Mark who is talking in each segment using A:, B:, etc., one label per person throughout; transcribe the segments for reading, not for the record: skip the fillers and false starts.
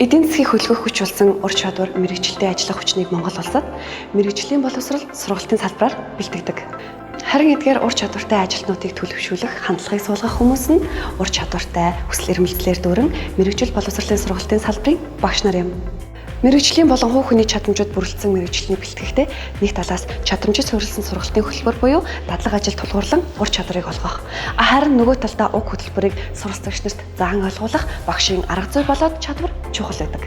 A: Эдийн засгийг хөлгөх хүч болсон ур чадвар мэрэгчлэлтэй ажиллах хүчнийг Монгол улсад мэрэгжлийн боловсрол сургалтын салбараар бэлтгэдэг. Харин эдгээр ур чадвартай ажилтнуудыг төлөвшүүлэх, хандлагыг суулгах хүмүүс нь ур чадвартай хүсэл эрмэлзлээр дүүрэн мэрэгжил боловсролын сургалтын салбарын багш нар юм. Мэргэжлийн болон хувь хүний чадамжууд бүрэлдсэн мэргэжлийн бэлтгэхдээ нэг талаас чадамжид суурилсан сургалтын хөтөлбөр буюу дадлаг ажил тулгуурлан ур чадварыг олгох. Харин нөгөө талдаа уг хөтөлбөрийг суралцагч нарт заан ойлгуулах багшийн арга зүй болоод чадвар чухал байдаг.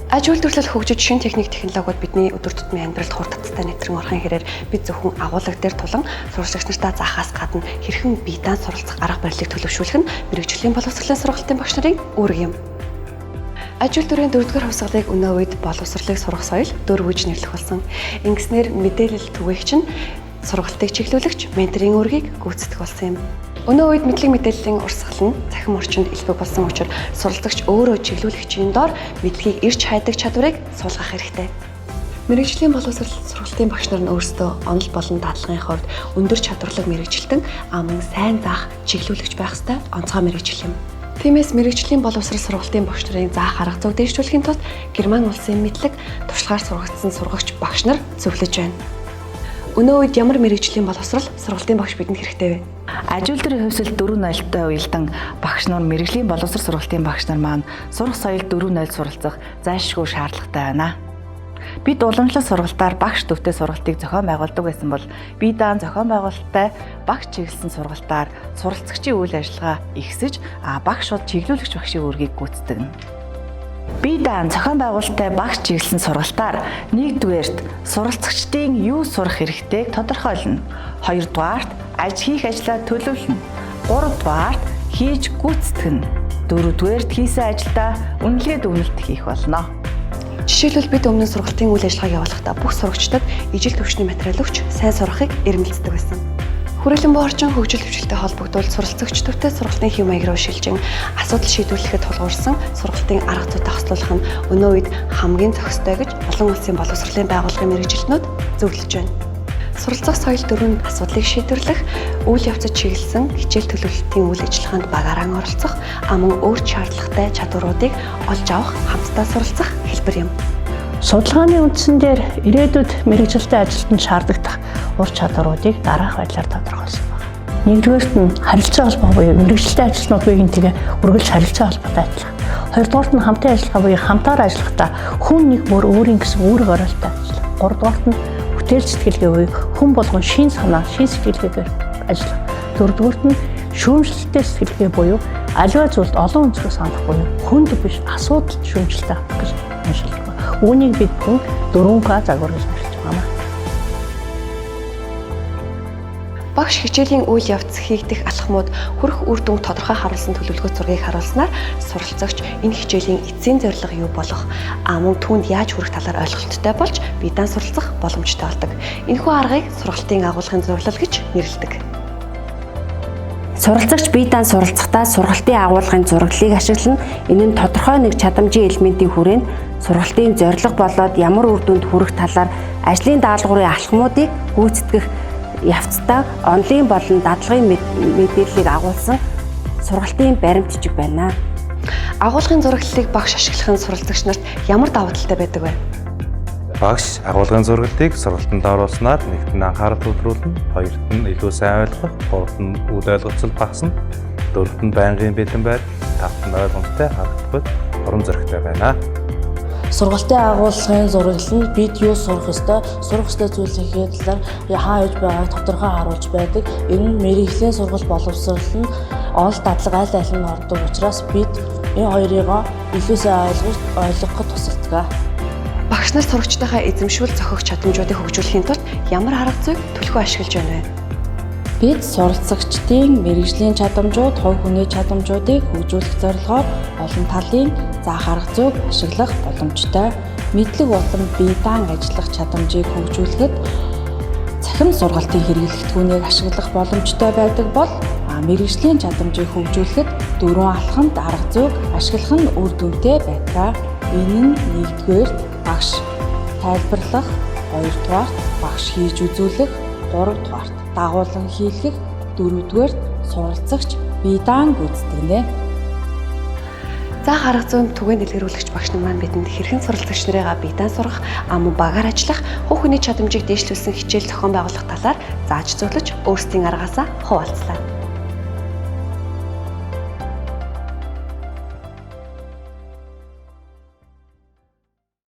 A: Аж үйлдвэрлэл хөгжиж шин техник технологиуд бидний өдөр тутмын амьдралд хур татцтай нэвтрэн орхон хэрээр бид зөвхөн агуулга дээр тулан сурвалжлагч нартаа заахаас гадна хэрхэн бие даан суралцах арга барилыг төлөвшүүлэх нь мэргэжлийн боловсролын сургалтын багш нарын үүрэг юм. Аж үйлдвэрийн 4-р хувьсгалыг өнөө үед боловсролыг сурах соёл дөрвөж нэрлэх болсон. Ингэснээр мэдээлэл түгээгч нь сургалтыг чиглүүлэгч менторын үүргийг гүйцэтгэх болсон юм. Өнөө үед мэдлэг мэдээллийн урсгал нь цахим орчинд илбэг болсон учраас суралцагч өөрөө чиглүүлэгчийн доор мэдлэгийг ирж хайдаг чадварыг суулгах хэрэгтэй. Мэргэжлийн боловсрол сургалтын багш нар нь өөрсдөө онол болон дадлагын хувьд өндөр чадварлаг мэргэжилтэн аман сайн заах чиглүүлэгч байх ёстой онцгой мэргэжил юм. Тиймээс мэргэжлийн боловсрол сургалтын багш нарын заах арга зүйг дэвшүүлэхийн тулд Герман улсын мэдлэг туршлагаар сургагдсан сургагч багш нар зөвлөж байна. Өнөө үед ямар мэргэжлийн боловсрол сургалтын багш бидэнд хэрэгтэй вэ?
B: Аж үйлдвэрийн хувьсэл 4.0-тай уялдан багш нар мэргэжлийн боловсрол сургалтын багш нар маань сурах соёл 4.0 суралцах зайлшгүй шаардлагатай байна. Бид уламжлалт сургалтаар багш төвтэй сургалтыг зохион байгуулдаг байсан бол бие даан зохион байгуулалттай багш чиглэсэн сургалтаар суралцагчийн үйл ажиллагаа ихсэж багш бол чиглүүлэгч багшийн үүргийг гүйцэтгэнэ. Бие даан зохион байгуулалттай багш чиглэсэн сургалтаар нэгдүгээрт суралцагчдын юу сурах хэрэгтэйг тодорхойлно. Хоёрдугаарт аж хийх ажлаа төлөвлөнө. Гуравдугаарт хийж гүйцэтгэнэ. Дөрөвдүгээрт хийсэн ажилдаа үнэлгээ дүгнэлт хийх болно.
A: Жишээлбэл бид өмнө сургалтын үйл ажиллагааг явуулахдаа бүх сурагчдад ижил төвчний материал өгч сайн сурахыг эрмэлздэг байсан. Хүрээлэн буй орчин хөгжил төвчлөлтэй холбогдуулж суралцагч төвтэй сургалтын хэв маяг руу шилжин асуудал шийдвэрлэхэд тулгуурсан сургалтын арга зүйтэй хослуулах нь өнөө үед хамгийн зохистой гэж олон улсын боловсролын байгууллагын мэргэжилтнүүд зөвлөж байна. Суралцах соёл дөрвөн асуудлыг шийдвэрлэх, үйл явцад чиглэсэн хичээл төлөвлөлтийн үйл ажиллагаанд багаараа оролцох, аман өөр шаардлагатай чадваруудыг олж авах, хамтдаа суралцах хэлбэр юм.
C: Судалгааны үндсэн дээр ирээдүйд мэргэжилтэй ажилтнанд шаардлагатай ур чадваруудыг дараах байдлаар тодорхойлсон байна. Нэгдүгээрт нь харилцаа холбоо буюу мэргэжилтэй ажилтнууд биеийнтэйгээ үргэлж харилцаа холбоотой ажиллах. Хоёрдугаарт нь хамтын ажиллагаа буюу хамтаар ажиллахдаа хүн нэг бүр өөрийн гэсэн үүрэг оройлтой ажиллах. Гуравдугаарт нь бүтээл сэтгэлгээ буюу хүн болгон шин санаа, шин сэтгэлгээгээр ажиллах. Дөрөвдүгээрт нь шүүмжлэлтэй сэтгэлгээ буюу аливаа зүйлд олон өнцгөөс хандах буюу хүнд биш асуудалд шүүмжлэлтэй хандах гэж уншилдаг. Үүнийг бид бүхэн 4К загвар гэж нэрлэж байна.
A: Багш хичээлийн үйл явц хийгдэх алхмууд хүрх үр дүнг тодорхой харуулсан төлөвлөгөө зургийг харуулснаар суралцагч энэ хичээлийн эцсийн зорилго юу болох, мөн түүнд яаж хүрэх талаар ойлголттой болж бие даан суралцах боломжтой болдог. Энэхүү аргыг сургалтын агуулгын зурлал гэж нэрлэдэг.
D: Суралцагч бие даан суралцахдаа сургалтын агуулгын зураглалыг ашиглана. Энэ нь тодорхой нэг чадамжийн элементийн хүрээнд сургалтын зорилго болоод ямар үр дүнд хүрэх талаар ажлын даалгаврын алхмуудыг гүйцэтгэх явцдаа онлайн болон дадлагын мэдээллийг агуулсан сургалтын баримт жижиг байна.
A: Агуулгын зураглалыг багш ашиглах нь суралцагч нарт ямар давуу талтай байдаг вэ?
E: Багш агуулгын зураглалыг сургалтанд оруулснаар нэгт нь анхаарал төвлөрүүлнэ, хоёрт нь илүү сайн ойлгох, гуравт нь үл ойлголцол багасна, дөрөвт нь байнгын бэлэн байр, тавт нь ойлгомжтой харагдахгүй урам зоригтой байна.
F: Сургалтын агуулгын зураглал нь бид юу сурах ёстой, зүйлийнхээ талаар хаа яж байгааг тодорхой харуулж байдаг. Энэ нь мэргэжлийн сургалт боловсрол нь онол дадлага аль нь ордог учраас бид энэ хоёрыг илүү сайн ойлгоход тусалдаг.
A: Багш нар сурагчдынхаа эзэмшүүл зохиох чадамжуудыг хөгжүүлэхийн тулд ямар арга зүйг төлхөө ашиглаж байна вэ?
F: Бид суралцагчдын мэргэжлийн чадамжууд, хувь хүний чадамжуудыг хөгжүүлэх зорилгоор олон талын заах арга зүйг ашиглах боломжтой. Мэдлэг болон бие даан ажиллах чадамжийг хөгжүүлэхэд цахим сургалтын хэрэглэгдэхүүнийг ашиглах боломжтой байдаг бол мэргэжлийн чадамжийг хөгжүүлэхэд дөрвөн алхамд арга зүйг ашиглах нь үр дүнтэй байдаг. Энэ нь нэгдүгээр багш тайлбарлах, хоёрдугаарт багш хийж үзүүлэх, гуравдугаарт дагуулan хийлгэх, дөрөвдүгээрт суралцагч бие даан гүйцэтгэнэ.
A: Заах арга зүйн түгээн дэлгэрүүлэгч багш нар маань бидэнд хэрхэн суралцагч нарыгаа биедан сурах, ам багаар ажиллах, хүүхний чадамжийг дээшлүүлсэн хичээл зохион байгуулах талаар зааж зөвлөж өөрсдийн аргаасаа хуваалцлаа.